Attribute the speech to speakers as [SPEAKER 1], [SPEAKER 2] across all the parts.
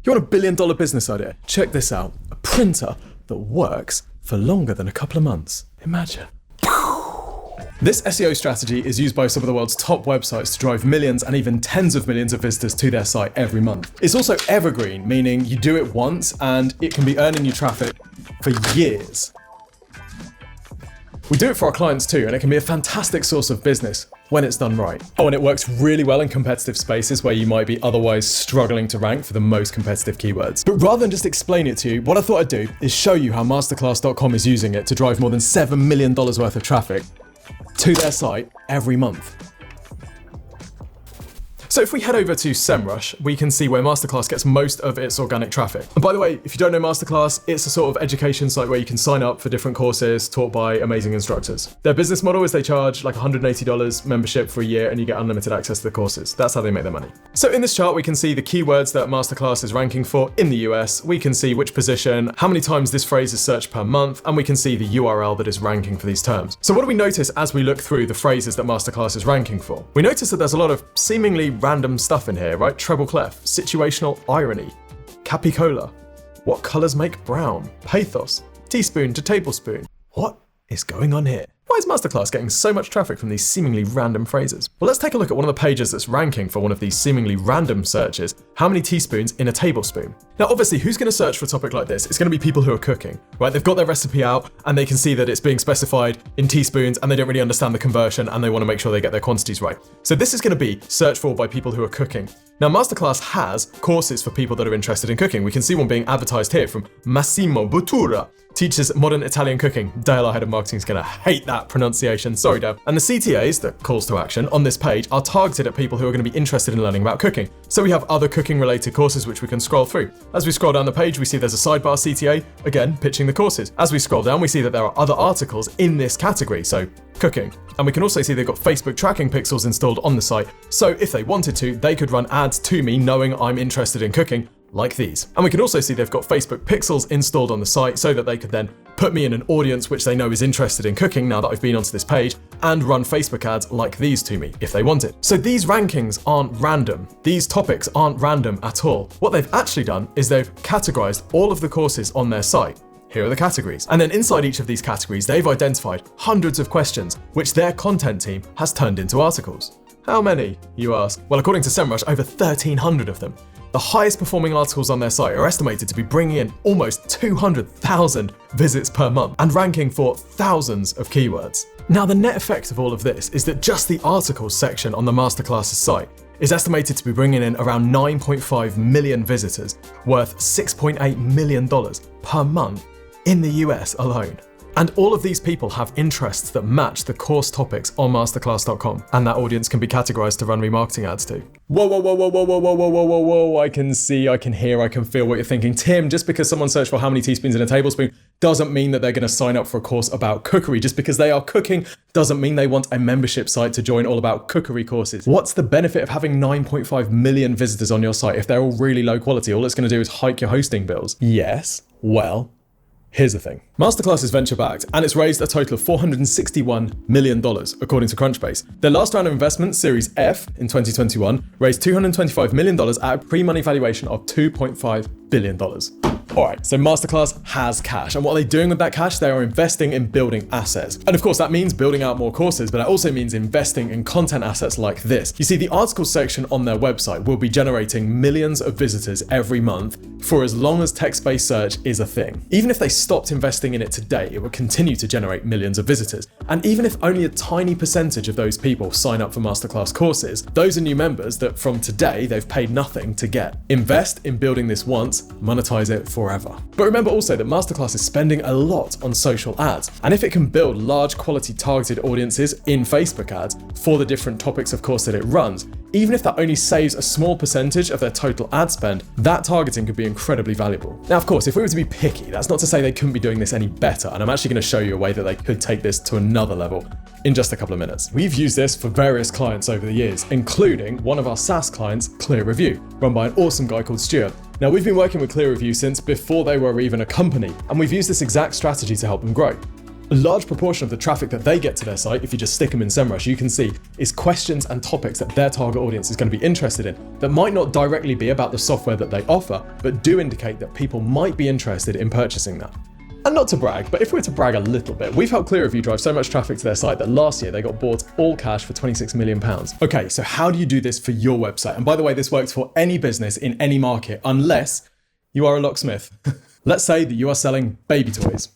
[SPEAKER 1] You want $1 billion business idea? Check this out. A printer that works for longer than a couple of months. Imagine. This SEO strategy is used by some of the world's top websites to drive millions and even tens of millions of visitors to their site every month. It's also evergreen, meaning you do it once and it can be earning you traffic for years. We do it for our clients too, and it can be a fantastic source of business when it's done right. Oh, and it works really well in competitive spaces where you might be otherwise struggling to rank for the most competitive keywords. But rather than just explain it to you, what I thought I'd do is show you how MasterClass.com is using it to drive more than $7 million worth of traffic to their site every month. So if we head over to SEMrush, we can see where MasterClass gets most of its organic traffic. And by the way, if you don't know MasterClass, it's a sort of education site where you can sign up for different courses taught by amazing instructors. Their business model is they charge like $180 membership for a year and you get unlimited access to the courses. That's how they make their money. So in this chart, we can see the keywords that MasterClass is ranking for in the US. We can see which position, how many times this phrase is searched per month, and we can see the URL that is ranking for these terms. So what do we notice as we look through the phrases that MasterClass is ranking for? We notice that there's a lot of seemingly random stuff in here, right? Treble clef, situational irony, capicola, what colors make brown, pathos, teaspoon to tablespoon. What is going on here? Why is MasterClass getting so much traffic from these seemingly random phrases? Well, let's take a look at one of the pages that's ranking for one of these seemingly random searches. How many teaspoons in a tablespoon? Now, obviously, who's going to search for a topic like this? It's going to be people who are cooking, right? They've got their recipe out and they can see that it's being specified in teaspoons and they don't really understand the conversion and they want to make sure they get their quantities right. So this is going to be searched for by people who are cooking. Now, MasterClass has courses for people that are interested in cooking. We can see one being advertised here from Massimo Bottura, teaches modern Italian cooking. Dale, our head of marketing, is going to hate that pronunciation. Sorry, Dale. And the CTAs, the calls to action, on this page are targeted at people who are going to be interested in learning about cooking. So we have other cooking-related courses which we can scroll through. As we scroll down the page, we see there's a sidebar CTA, again, pitching the courses. As we scroll down, we see that there are other articles in this category, so cooking. And we can also see they've got Facebook tracking pixels installed on the site. So if they wanted to, they could run ads to me knowing I'm interested in cooking, like these. And we can also see they've got Facebook pixels installed on the site so that they could then put me in an audience which they know is interested in cooking now that I've been onto this page and run Facebook ads like these to me if they wanted. So these rankings aren't random. These topics aren't random at all. What they've actually done is they've categorized all of the courses on their site. Here are the categories. And then inside each of these categories, they've identified hundreds of questions which their content team has turned into articles. How many, you ask? Well, according to SEMrush, over 1,300 of them. The highest performing articles on their site are estimated to be bringing in almost 200,000 visits per month and ranking for thousands of keywords. Now, the net effect of all of this is that just the articles section on the MasterClass's site is estimated to be bringing in around 9.5 million visitors, worth $6.8 million per month in the US alone. And all of these people have interests that match the course topics on masterclass.com, and that audience can be categorized to run remarketing ads to. Whoa, I can see, I can hear, I can feel what you're thinking. Tim, just because someone searched for how many teaspoons in a tablespoon doesn't mean that they're going to sign up for a course about cookery. Just because they are cooking doesn't mean they want a membership site to join all about cookery courses. What's the benefit of having 9.5 million visitors on your site if they're all really low quality? All it's going to do is hike your hosting bills. Yes, well, here's the thing. MasterClass is venture-backed, and it's raised a total of $461 million, according to Crunchbase. Their last round of investment, Series F, in 2021, raised $225 million at a pre-money valuation of $2.5 billion. All right, so MasterClass has cash, and what are they doing with that cash? They are investing in building assets. And of course, that means building out more courses, but it also means investing in content assets like this. You see, the articles section on their website will be generating millions of visitors every month for as long as text-based search is a thing. Even if they stopped investing in it today, it would continue to generate millions of visitors. And even if only a tiny percentage of those people sign up for MasterClass courses, those are new members that from today, they've paid nothing to get. Invest in building this once, monetize it forever. But remember also that MasterClass is spending a lot on social ads. And if it can build large quality targeted audiences in Facebook ads for the different topics of course that it runs, even if that only saves a small percentage of their total ad spend, that targeting could be incredibly valuable. Now, of course, if we were to be picky, that's not to say they couldn't be doing this any better. And I'm actually going to show you a way that they could take this to another level in just a couple of minutes. We've used this for various clients over the years, including one of our SaaS clients, ClearReview, run by an awesome guy called Stuart. Now, we've been working with ClearReview since before they were even a company, and we've used this exact strategy to help them grow. A large proportion of the traffic that they get to their site, if you just stick them in SEMrush, you can see is questions and topics that their target audience is going to be interested in that might not directly be about the software that they offer, but do indicate that people might be interested in purchasing that. And not to brag, but if we're to brag a little bit, we've helped Clearreview drive so much traffic to their site that last year they got bought all cash for £26 million. Okay, so how do you do this for your website? And by the way, this works for any business in any market, unless you are a locksmith. Let's say that you are selling baby toys.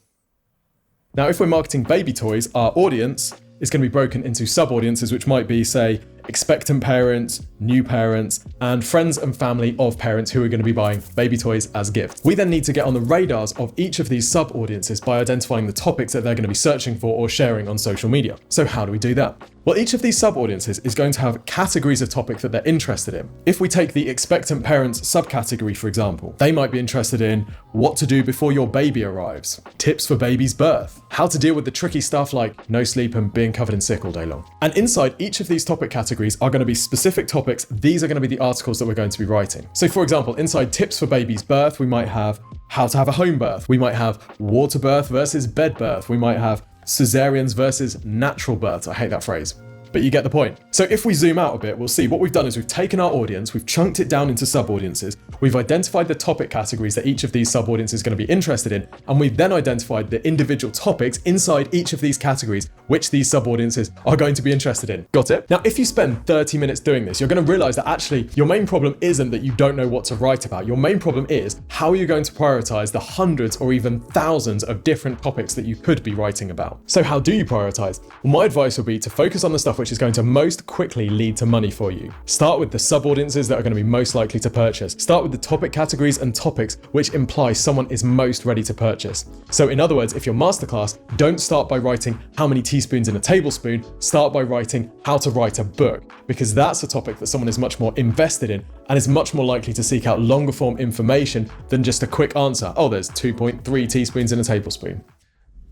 [SPEAKER 1] Now, if we're marketing baby toys, our audience is going to be broken into sub-audiences, which might be, say, expectant parents, new parents, and friends and family of parents who are going to be buying baby toys as gifts. We then need to get on the radars of each of these sub-audiences by identifying the topics that they're going to be searching for or sharing on social media. So how do we do that? Well, each of these sub-audiences is going to have categories of topic that they're interested in. If we take the expectant parents subcategory, for example, they might be interested in what to do before your baby arrives, tips for baby's birth, how to deal with the tricky stuff like no sleep and being covered in sick all day long. And inside each of these topic categories are going to be specific topics. These are going to be the articles that we're going to be writing. So for example, inside tips for baby's birth, we might have how to have a home birth. We might have water birth versus bed birth. We might have cesareans versus natural births. I hate that phrase, but you get the point. So if we zoom out a bit, we'll see what we've done is we've taken our audience, we've chunked it down into sub-audiences, we've identified the topic categories that each of these sub-audiences is going to be interested in, and we've then identified the individual topics inside each of these categories which these sub-audiences are going to be interested in. Got it? Now, if you spend 30 minutes doing this, you're going to realize that actually your main problem isn't that you don't know what to write about. Your main problem is how are you going to prioritize the hundreds or even thousands of different topics that you could be writing about. So how do you prioritize? Well, my advice would be to focus on the stuff which is going to most quickly lead to money for you. Start with the sub-audiences that are going to be most likely to purchase. Start with the topic categories and topics which imply someone is most ready to purchase. So in other words, if you're masterclass, don't start by writing how many teaspoons in a tablespoon, start by writing how to write a book, because that's a topic that someone is much more invested in and is much more likely to seek out longer form information than just a quick answer. Oh, there's 2.3 teaspoons in a tablespoon.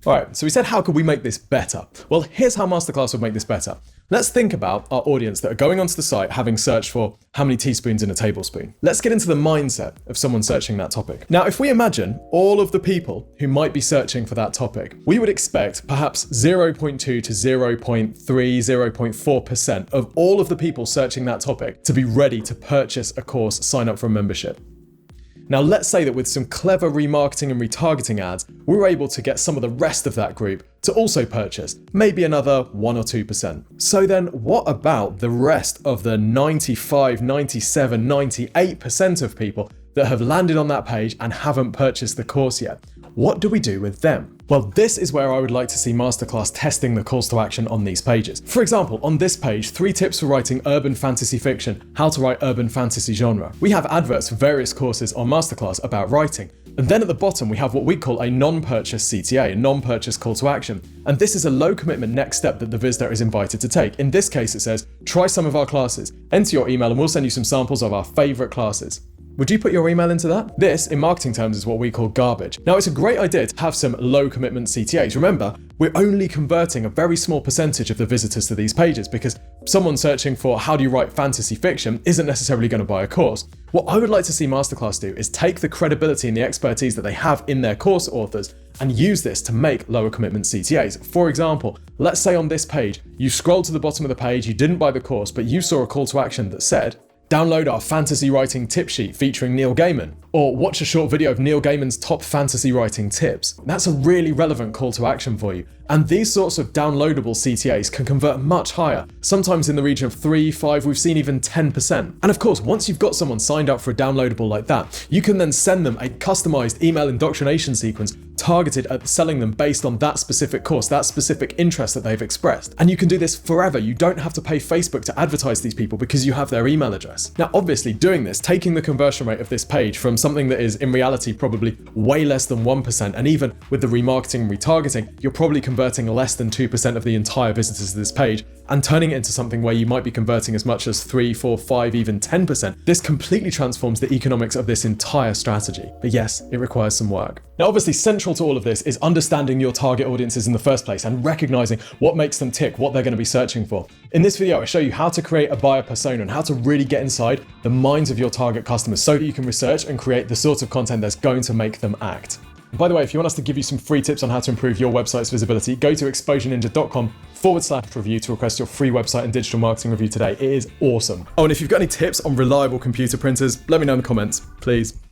[SPEAKER 1] All right, so we said, how could we make this better? Well, here's how Masterclass would make this better. Let's think about our audience that are going onto the site having searched for how many teaspoons in a tablespoon. Let's get into the mindset of someone searching that topic. Now, if we imagine all of the people who might be searching for that topic, we would expect perhaps 0.2 to 0.3, 0.4% of all of the people searching that topic to be ready to purchase a course, sign up for a membership. Now, let's say that with some clever remarketing and retargeting ads, we were able to get some of the rest of that group to also purchase, maybe another 1 or 2%. So then what about the rest of the 95, 97, 98% of people that have landed on that page and haven't purchased the course yet? What do we do with them? Well, this is where I would like to see Masterclass testing the calls to action on these pages. For example, on this page, 3 tips for writing urban fantasy fiction, how to write urban fantasy genre. We have adverts for various courses on Masterclass about writing. And then at the bottom, we have what we call a non-purchase CTA, a non-purchase call to action. And this is a low commitment next step that the visitor is invited to take. In this case, it says, try some of our classes, enter your email and we'll send you some samples of our favorite classes. Would you put your email into that? This, in marketing terms, is what we call garbage. Now, it's a great idea to have some low commitment CTAs. Remember, we're only converting a very small percentage of the visitors to these pages because someone searching for how do you write fantasy fiction isn't necessarily going to buy a course. What I would like to see Masterclass do is take the credibility and the expertise that they have in their course authors and use this to make lower commitment CTAs. For example, let's say on this page, you scroll to the bottom of the page, you didn't buy the course, but you saw a call to action that said, download our fantasy writing tip sheet featuring Neil Gaiman, or watch a short video of Neil Gaiman's top fantasy writing tips. That's a really relevant call to action for you. And these sorts of downloadable CTAs can convert much higher, sometimes in the region of 3, 5, we've seen even 10%. And of course, once you've got someone signed up for a downloadable like that, you can then send them a customized email indoctrination sequence targeted at selling them based on that specific course, that specific interest that they've expressed. And you can do this forever. You don't have to pay Facebook to advertise these people because you have their email address. Now, obviously doing this, taking the conversion rate of this page from something that is in reality probably way less than 1%, and even with the remarketing and retargeting, you're probably converting less than 2% of the entire visitors to this page, and turning it into something where you might be converting as much as 3, 4, 5, even 10%. This completely transforms the economics of this entire strategy. But yes, it requires some work. Now, obviously central to all of this is understanding your target audiences in the first place and recognizing what makes them tick, what they're going to be searching for. In this video, I show you how to create a buyer persona and how to really get inside the minds of your target customers so that you can research and create the sort of content that's going to make them act. And by the way, if you want us to give you some free tips on how to improve your website's visibility, go to exposureninja.com/review to request your free website and digital marketing review today. It is awesome. Oh, and if you've got any tips on reliable computer printers, let me know in the comments, please.